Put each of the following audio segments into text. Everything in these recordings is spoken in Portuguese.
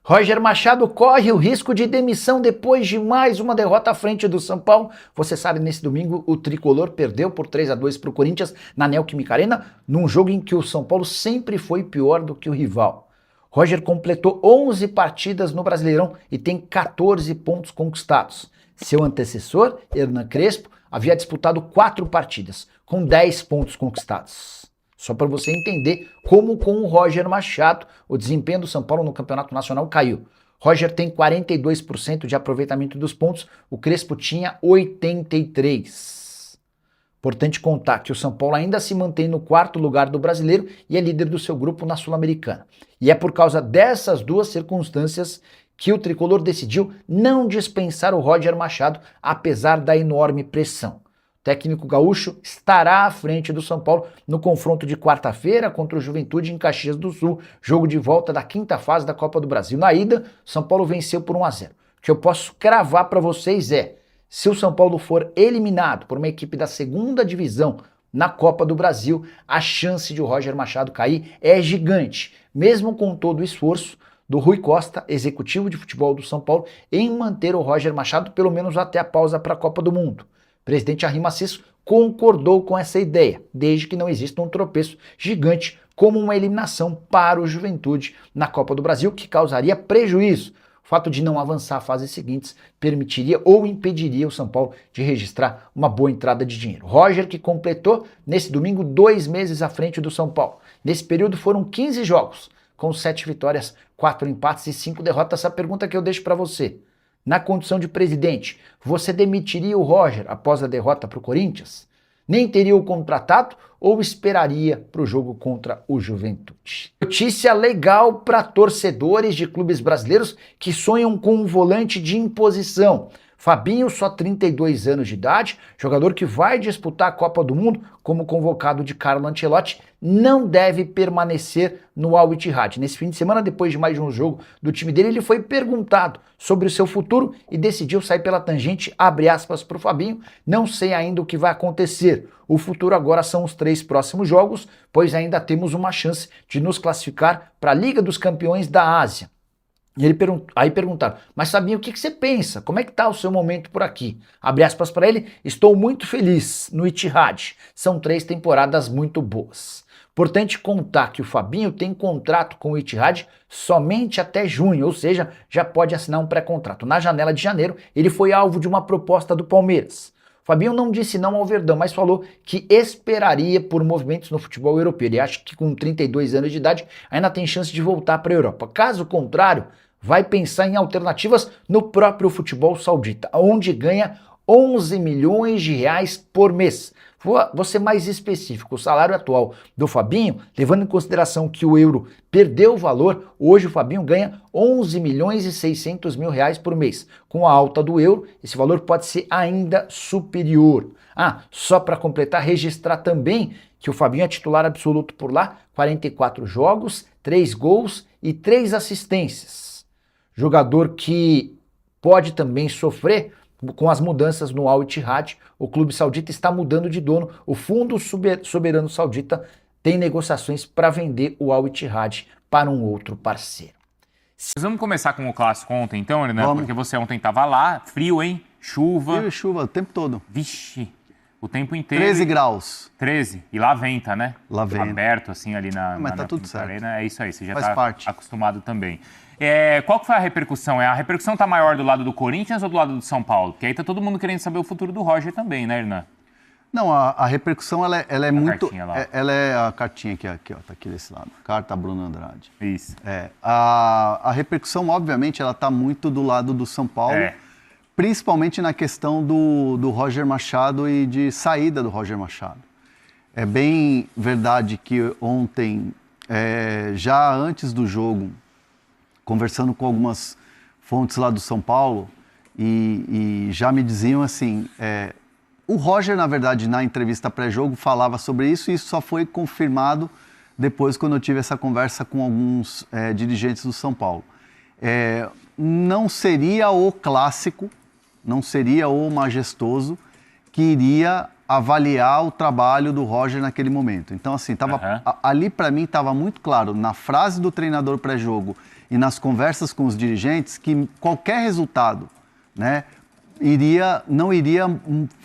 Roger Machado corre o risco de demissão depois de mais uma derrota à frente do São Paulo. Você sabe, nesse domingo o tricolor perdeu por 3-2 para o Corinthians na Neoquímica Arena, num jogo em que o São Paulo sempre foi pior do que o rival. Roger completou 11 partidas no Brasileirão e tem 14 pontos conquistados. Seu antecessor, Hernan Crespo, havia disputado 4 partidas, com 10 pontos conquistados. Só para você entender como com o Roger Machado o desempenho do São Paulo no Campeonato Nacional caiu. Roger tem 42% de aproveitamento dos pontos, o Crespo tinha 83%. Importante contar que o São Paulo ainda se mantém no 4º lugar do Brasileiro e é líder do seu grupo na Sul-Americana. E é por causa dessas duas circunstâncias que o tricolor decidiu não dispensar o Roger Machado, apesar da enorme pressão. O técnico gaúcho estará à frente do São Paulo no confronto de quarta-feira contra o Juventude em Caxias do Sul, jogo de volta da 5ª fase da Copa do Brasil. Na ida, o São Paulo venceu por 1-0. O que eu posso cravar para vocês é, se o São Paulo for eliminado por uma equipe da 2ª divisão na Copa do Brasil, a chance de o Roger Machado cair é gigante, mesmo com todo o esforço do Rui Costa, executivo de futebol do São Paulo, em manter o Roger Machado pelo menos até a pausa para a Copa do Mundo. O presidente Arrim Maciço concordou com essa ideia, desde que não exista um tropeço gigante como uma eliminação para o Juventude na Copa do Brasil, que causaria prejuízo. O fato de não avançar a fases seguintes permitiria ou impediria o São Paulo de registrar uma boa entrada de dinheiro. Roger, que completou nesse domingo 2 meses à frente do São Paulo. Nesse período foram 15 jogos, com 7 vitórias, 4 empates e 5 derrotas. Essa pergunta que eu deixo para você. Na condição de presidente, você demitiria o Roger após a derrota para o Corinthians? Nem teria o contratado ou esperaria para o jogo contra o Juventude? Notícia legal para torcedores de clubes brasileiros que sonham com um volante de imposição. Fabinho, só 32 anos de idade, jogador que vai disputar a Copa do Mundo como convocado de Carlo Ancelotti, não deve permanecer no Al Ittihad. Nesse fim de semana, depois de mais de um jogo do time dele, ele foi perguntado sobre o seu futuro e decidiu sair pela tangente, abre aspas para o Fabinho, não sei ainda o que vai acontecer. O futuro agora são os 3 próximos jogos, pois ainda temos uma chance de nos classificar para a Liga dos Campeões da Ásia. E aí perguntaram, mas Fabinho, o que você pensa? Como é que está o seu momento por aqui? Abre aspas para ele, estou muito feliz no Ittihad. São 3 temporadas muito boas. Importante contar que o Fabinho tem contrato com o Ittihad somente até junho, ou seja, já pode assinar um pré-contrato. Na janela de janeiro, ele foi alvo de uma proposta do Palmeiras. Fabinho não disse não ao Verdão, mas falou que esperaria por movimentos no futebol europeu. Ele acha que com 32 anos de idade ainda tem chance de voltar para a Europa. Caso contrário, vai pensar em alternativas no próprio futebol saudita, onde ganha 11 milhões de reais por mês. Vou ser mais específico, o salário atual do Fabinho, levando em consideração que o euro perdeu valor, hoje o Fabinho ganha 11 milhões e 600 mil reais por mês. Com a alta do euro, esse valor pode ser ainda superior. Só para completar, registrar também que o Fabinho é titular absoluto por lá, 44 jogos, 3 gols e 3 assistências. Jogador que pode também sofrer com as mudanças no Al Ittihad. O clube saudita está mudando de dono. O Fundo Soberano Saudita tem negociações para vender o Al Ittihad para um outro parceiro. Vamos começar com o clássico ontem, então, Hernan? Porque você ontem estava lá, frio, hein? Chuva. Frio e chuva o tempo todo. Vixe, o tempo inteiro. 13 graus. 13. E lá venta, né? Lá venta. Aberto, assim, ali Mas tá tudo certo. Arena. É isso aí, você já está acostumado também. Qual que foi a repercussão? A repercussão tá maior do lado do Corinthians ou do lado do São Paulo? Porque aí tá todo mundo querendo saber o futuro do Roger também, né, Hernan? Não, a repercussão, ela é muito... Cartinha lá. Ela é a cartinha aqui, ó, tá aqui desse lado. Carta Bruno Andrade. Isso. A repercussão, obviamente, ela tá muito do lado do São Paulo, principalmente na questão do Roger Machado e de saída do Roger Machado. É bem verdade que ontem, já antes do jogo, conversando com algumas fontes lá do São Paulo, e já me diziam assim, o Roger, na verdade, na entrevista pré-jogo, falava sobre isso, e isso só foi confirmado depois quando eu tive essa conversa com alguns dirigentes do São Paulo. Não seria o clássico, não seria o majestoso que iria avaliar o trabalho do Roger naquele momento. Então, assim, ali para mim estava muito claro, na frase do treinador pré-jogo e nas conversas com os dirigentes que qualquer resultado, né, não iria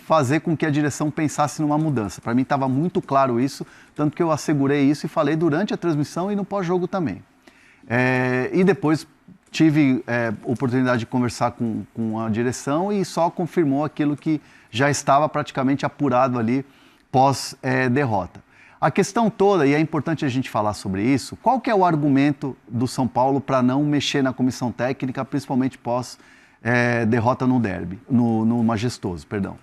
fazer com que a direção pensasse numa mudança. Para mim estava muito claro isso, tanto que eu assegurei isso e falei durante a transmissão e no pós-jogo também. E depois tive oportunidade de conversar com a direção e só confirmou aquilo que já estava praticamente apurado ali pós-derrota. A questão toda, e é importante a gente falar sobre isso, qual que é o argumento do São Paulo para não mexer na comissão técnica, principalmente pós-derrota no derby, no Majestoso, perdão.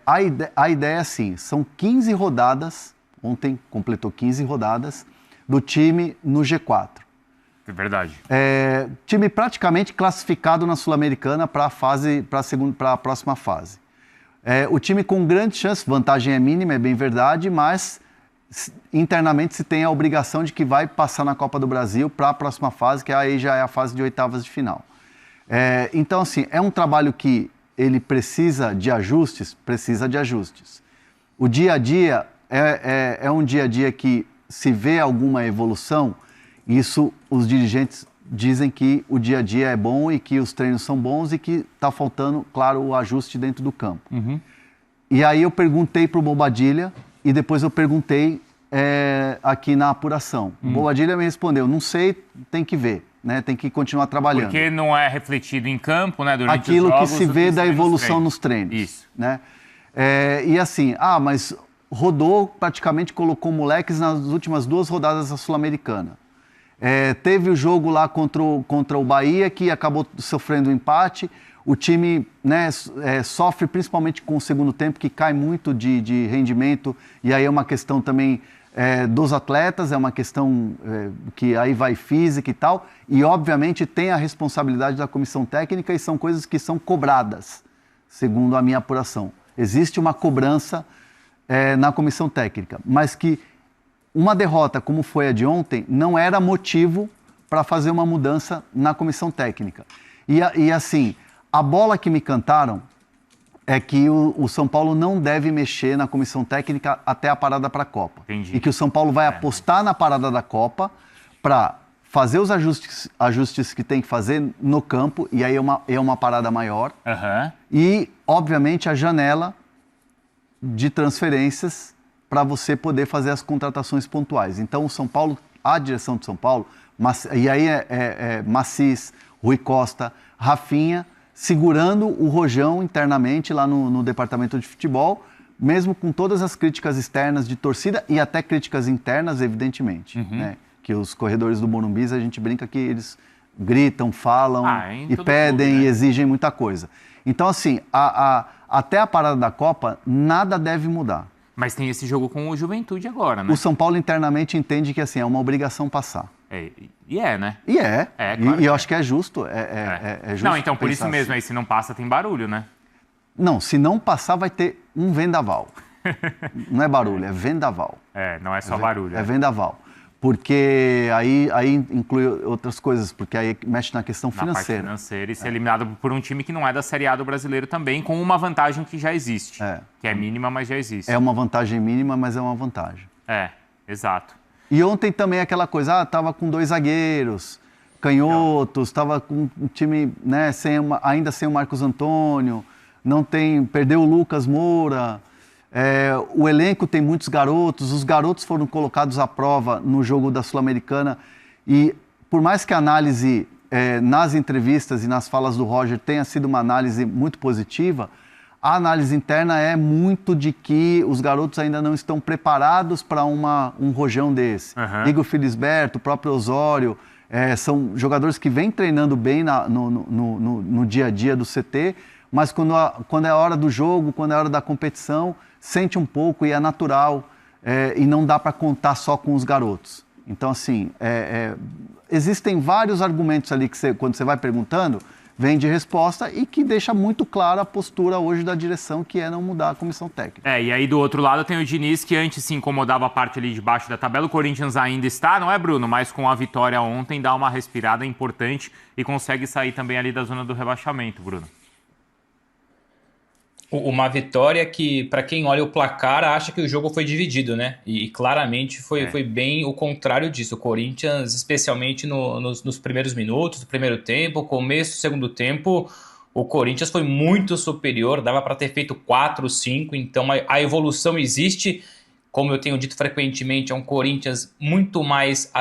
A ideia é assim, são 15 rodadas, ontem completou 15 rodadas, do time no G4. É verdade. Time praticamente classificado na Sul-Americana para a próxima fase. O time com grande chance, vantagem é mínima, é bem verdade, mas internamente se tem a obrigação de que vai passar na Copa do Brasil para a próxima fase, que aí já é a fase de oitavas de final. Então, assim, é um trabalho que ele precisa de ajustes. O dia a dia é um dia a dia que se vê alguma evolução, isso os dirigentes dizem que o dia a dia é bom e que os treinos são bons e que está faltando, claro, o ajuste dentro do campo. Uhum. E aí eu perguntei para o Bobadilla e depois eu perguntei aqui na apuração. O Bobadilla me respondeu, não sei, tem que ver, né? Tem que continuar trabalhando. Porque não é refletido em campo, né? Durante aquilo os jogos, que se vê da evolução nos treinos. Isso. Né? E assim, mas rodou, praticamente colocou moleques nas últimas 2 rodadas da Sul-Americana. Teve o jogo lá contra o Bahia, que acabou sofrendo um empate. O time, né, sofre principalmente com o segundo tempo, que cai muito de rendimento, e aí é uma questão também dos atletas, é uma questão que aí vai física e tal, e obviamente tem a responsabilidade da comissão técnica e são coisas que são cobradas, segundo a minha apuração. Existe uma cobrança na comissão técnica, mas que uma derrota como foi a de ontem não era motivo para fazer uma mudança na comissão técnica. E assim, a bola que me cantaram é que o São Paulo não deve mexer na comissão técnica até a parada para a Copa. Entendi. E que o São Paulo vai apostar na parada da Copa para fazer os ajustes que tem que fazer no campo, e aí é uma parada maior. Uhum. E, obviamente, a janela de transferências para você poder fazer as contratações pontuais. Então, o São Paulo, a direção de São Paulo, e aí Macis, Rui Costa, Rafinha, segurando o rojão internamente lá no departamento de futebol, mesmo com todas as críticas externas de torcida e até críticas internas, evidentemente. Né? Que os corredores do Morumbi, a gente brinca que eles gritam, falam e pedem, né? E exigem muita coisa. Então, assim, até a parada da Copa, nada deve mudar. Mas tem esse jogo com o Juventude agora, né? O São Paulo internamente entende que assim, é uma obrigação passar. Né? Claro, e eu acho que é justo. É justo. Não, então por isso mesmo, assim. aí se não passa tem barulho, né? Não, se não passar vai ter um vendaval. Não é barulho, é vendaval. Não é só barulho. É vendaval. Porque aí inclui outras coisas, porque aí mexe na questão financeira. Na parte financeira e ser eliminado por um time que não é da Série A do Brasileiro também, com uma vantagem que já existe. Que é mínima, mas já existe. É uma vantagem mínima, mas é uma vantagem. Exato. E ontem também aquela coisa, tava com 2 zagueiros, canhotos, tava com um time, né, ainda sem o Marcos Antônio, perdeu o Lucas Moura. O elenco tem muitos garotos, os garotos foram colocados à prova no jogo da Sul-Americana e por mais que a análise nas entrevistas e nas falas do Roger tenha sido uma análise muito positiva, a análise interna é muito de que os garotos ainda não estão preparados para um rojão desse. Igor Felisberto, o próprio Osório, são jogadores que vêm treinando bem no dia a dia do CT, mas quando é a hora do jogo, quando é a hora da competição, sente um pouco e é natural, e não dá para contar só com os garotos. Então, assim, existem vários argumentos ali que quando você vai perguntando, vem de resposta e que deixa muito clara a postura hoje da direção, que é não mudar a comissão técnica. E aí do outro lado tem o Diniz, que antes se incomodava a parte ali de baixo da tabela. O Corinthians ainda está, não é, Bruno? Mas com a vitória ontem dá uma respirada importante e consegue sair também ali da zona do rebaixamento, Bruno. Uma vitória que, para quem olha o placar, acha que o jogo foi dividido, né? E claramente foi bem o contrário disso. O Corinthians, especialmente nos primeiros minutos do primeiro tempo, começo do segundo tempo, o Corinthians foi muito superior, dava para ter feito 4, 5, então a evolução existe. Como eu tenho dito frequentemente, é um Corinthians muito mais...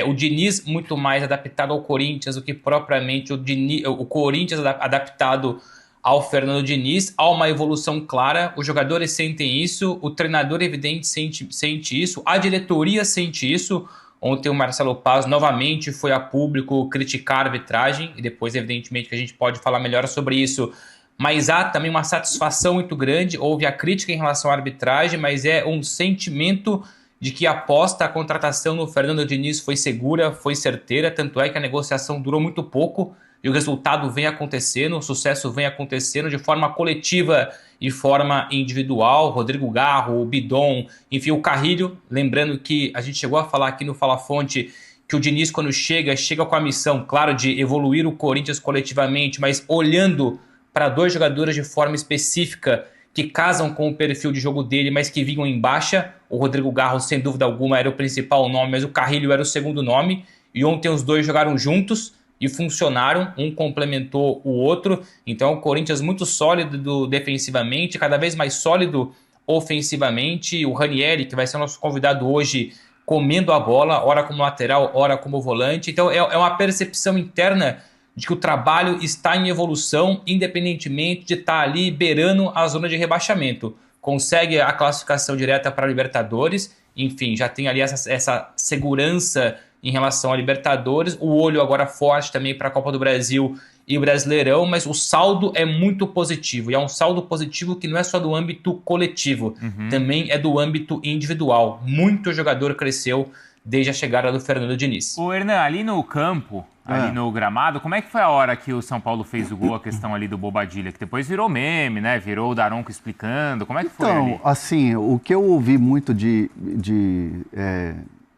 o Diniz muito mais adaptado ao Corinthians do que propriamente o Corinthians adaptado ao Fernando Diniz. Há uma evolução clara, os jogadores sentem isso, o treinador evidente sente isso, a diretoria sente isso. Ontem o Marcelo Paz novamente foi a público criticar a arbitragem, e depois evidentemente que a gente pode falar melhor sobre isso, mas há também uma satisfação muito grande. Houve a crítica em relação à arbitragem, mas é um sentimento de que a aposta, a contratação no Fernando Diniz foi segura, foi certeira, tanto é que a negociação durou muito pouco, e o resultado vem acontecendo, o sucesso vem acontecendo de forma coletiva e forma individual. Rodrigo Garro, o Bidon, enfim, o Carrilho. Lembrando que a gente chegou a falar aqui no Fala Fonte que o Diniz, quando chega com a missão, claro, de evoluir o Corinthians coletivamente, mas olhando para 2 jogadores de forma específica que casam com o perfil de jogo dele, mas que vinham em baixa. O Rodrigo Garro, sem dúvida alguma, era o principal nome, mas o Carrilho era o segundo nome. E ontem os 2 jogaram juntos e funcionaram, um complementou o outro. Então o Corinthians muito sólido defensivamente, cada vez mais sólido ofensivamente. O Ranieri, que vai ser nosso convidado hoje, comendo a bola, ora como lateral, ora como volante. Então é uma percepção interna de que o trabalho está em evolução, independentemente de estar ali beirando a zona de rebaixamento. Consegue a classificação direta para a Libertadores, enfim, já tem ali essa segurança em relação a Libertadores, o olho agora forte também para a Copa do Brasil e o Brasileirão, mas o saldo é muito positivo, e é um saldo positivo que não é só do âmbito coletivo, também é do âmbito individual. Muito jogador cresceu desde a chegada do Fernando Diniz. O Hernan, ali no campo, ali no gramado, como é que foi a hora que o São Paulo fez o gol, a questão ali do Bobadilla, que depois virou meme, né? Virou o Daronco explicando, como é que foi ali? Então, assim, o que eu ouvi muito de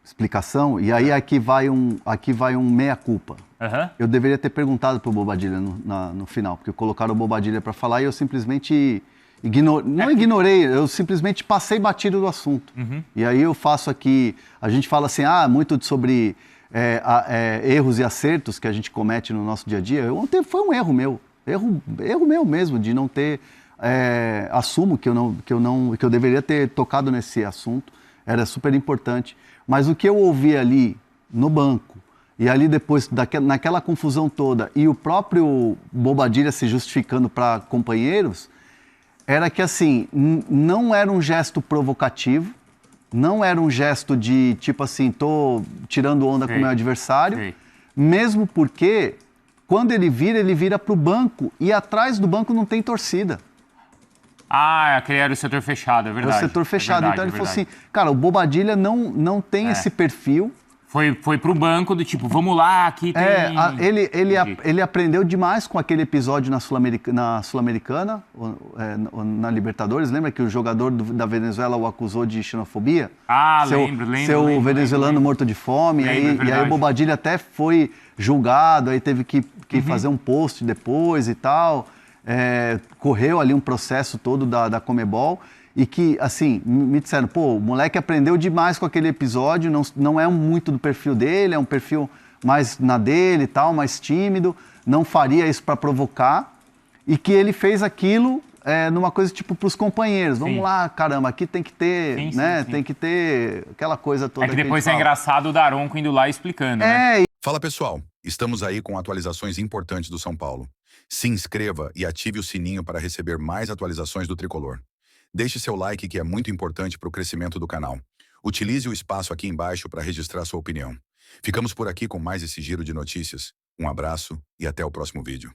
explicação, e aí aqui vai um meia-culpa. Eu deveria ter perguntado pro Bobadilla no final, porque colocaram o Bobadilla para falar e eu simplesmente ignorei, eu simplesmente passei batido do assunto. E aí eu faço aqui, a gente fala assim, muito sobre erros e acertos que a gente comete no nosso dia a dia. Ontem foi um erro meu mesmo, de não ter, assumo que eu deveria ter tocado nesse assunto, era super importante. Mas o que eu ouvi ali no banco, e ali depois, naquela confusão toda, e o próprio Bobadilla se justificando para companheiros, era que, assim, não era um gesto provocativo, não era um gesto de, tipo assim, tô tirando onda com o meu adversário, mesmo porque, quando ele vira para o banco, e atrás do banco não tem torcida. Aquele era o setor fechado, é verdade. O setor fechado. Então ele falou assim, cara, o Bobadilla não tem esse perfil. Foi pro banco do tipo, vamos lá, aqui tem... Ele aprendeu demais com aquele episódio na Sul-Americana, na Libertadores. Lembra que o jogador da Venezuela o acusou de xenofobia? Lembro. Venezuelano morto de fome. E aí o Bobadilla até foi julgado, aí teve que fazer um post depois e tal. Correu ali um processo todo da Conmebol. E que, assim, me disseram, o moleque aprendeu demais com aquele episódio, não é muito do perfil dele, é um perfil mais na dele e tal, mais tímido, não faria isso para provocar, e que ele fez aquilo numa coisa tipo para os companheiros. Vamos lá, caramba, aqui tem que ter, tem que ter aquela coisa toda. Que depois é engraçado o Daronco indo lá explicando, né? Fala, pessoal, estamos aí com atualizações importantes do São Paulo. Se inscreva e ative o sininho para receber mais atualizações do Tricolor. Deixe seu like, que é muito importante para o crescimento do canal. Utilize o espaço aqui embaixo para registrar sua opinião. Ficamos por aqui com mais esse giro de notícias. Um abraço e até o próximo vídeo.